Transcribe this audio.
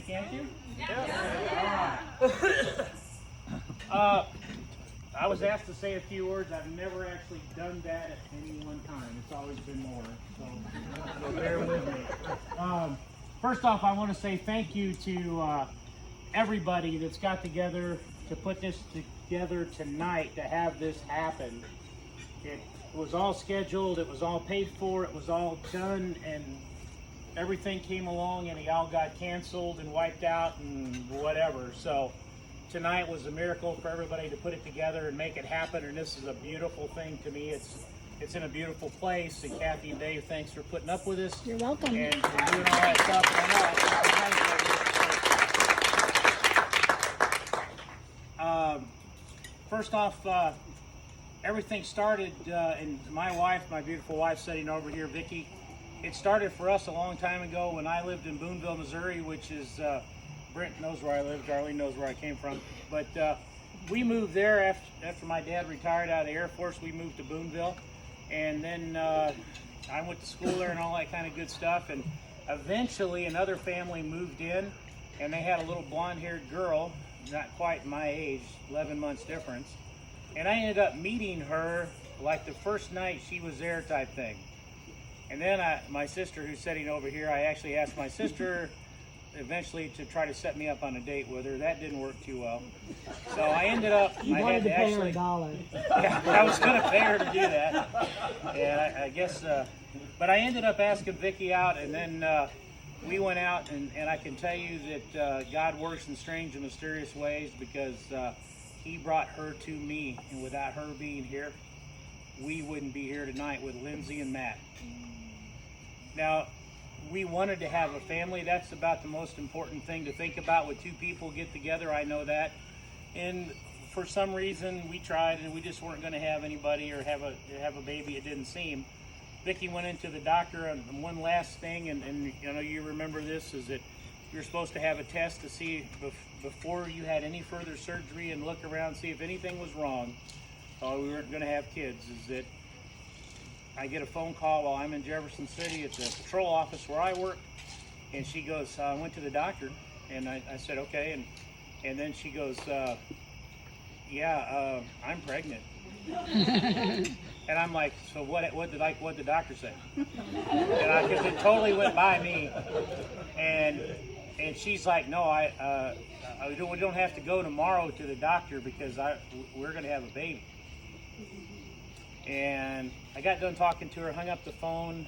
can't you? Yeah. I was asked to say a few words. I've never actually done that at any one time. It's always been more, so bear with me. First off, I want to say thank you to everybody that's got together to put this together tonight to have this happen. It was all scheduled, it was all paid for, it was all done, and everything came along and it all got canceled and wiped out and whatever. So tonight was a miracle for everybody to put it together and make it happen, and this is a beautiful thing to me. It's in a beautiful place, and Kathy and Dave, thanks for putting up with us. You're welcome. And for doing all that stuff. First off, everything started, and my wife, my beautiful wife sitting over here, Vicki, it started for us a long time ago when I lived in Boonville, Missouri, which is, Brent knows where I live, Darlene knows where I came from, but we moved there after my dad retired out of the Air Force. We moved to Boonville, and then I went to school there and all that kind of good stuff, and eventually another family moved in, and they had a little blonde-haired girl, not quite my age, 11 months difference, and I ended up meeting her like the first night she was there type thing. And then my sister, who's sitting over here, I actually asked my sister eventually to try to set me up on a date with her. That didn't work too well. So I ended up, You wanted to pay her $1. Yeah, I was going to pay her to do that. And I guess, but I ended up asking Vicki out, and then we went out, and I can tell you that God works in strange and mysterious ways, because he brought her to me, and without her being here, we wouldn't be here tonight with Lindsay and Matt. Now, we wanted to have a family. That's about the most important thing to think about when two people get together. I know that. And for some reason, we tried, and we just weren't going to have anybody or have a baby. It didn't seem. Vicki went into the doctor, and one last thing, and you know, you remember this, is that you're supposed to have a test to see before you had any further surgery and look around, see if anything was wrong. We weren't going to have kids. Is that I get a phone call while I'm in Jefferson City at the patrol office where I work, and she goes, I went to the doctor, and I said, okay, and then she goes, yeah, I'm pregnant. And I'm like, so what did the doctor say? And because it totally went by me, and she's like, no, we don't have to go tomorrow to the doctor because we're going to have a baby. And I got done talking to her, hung up the phone.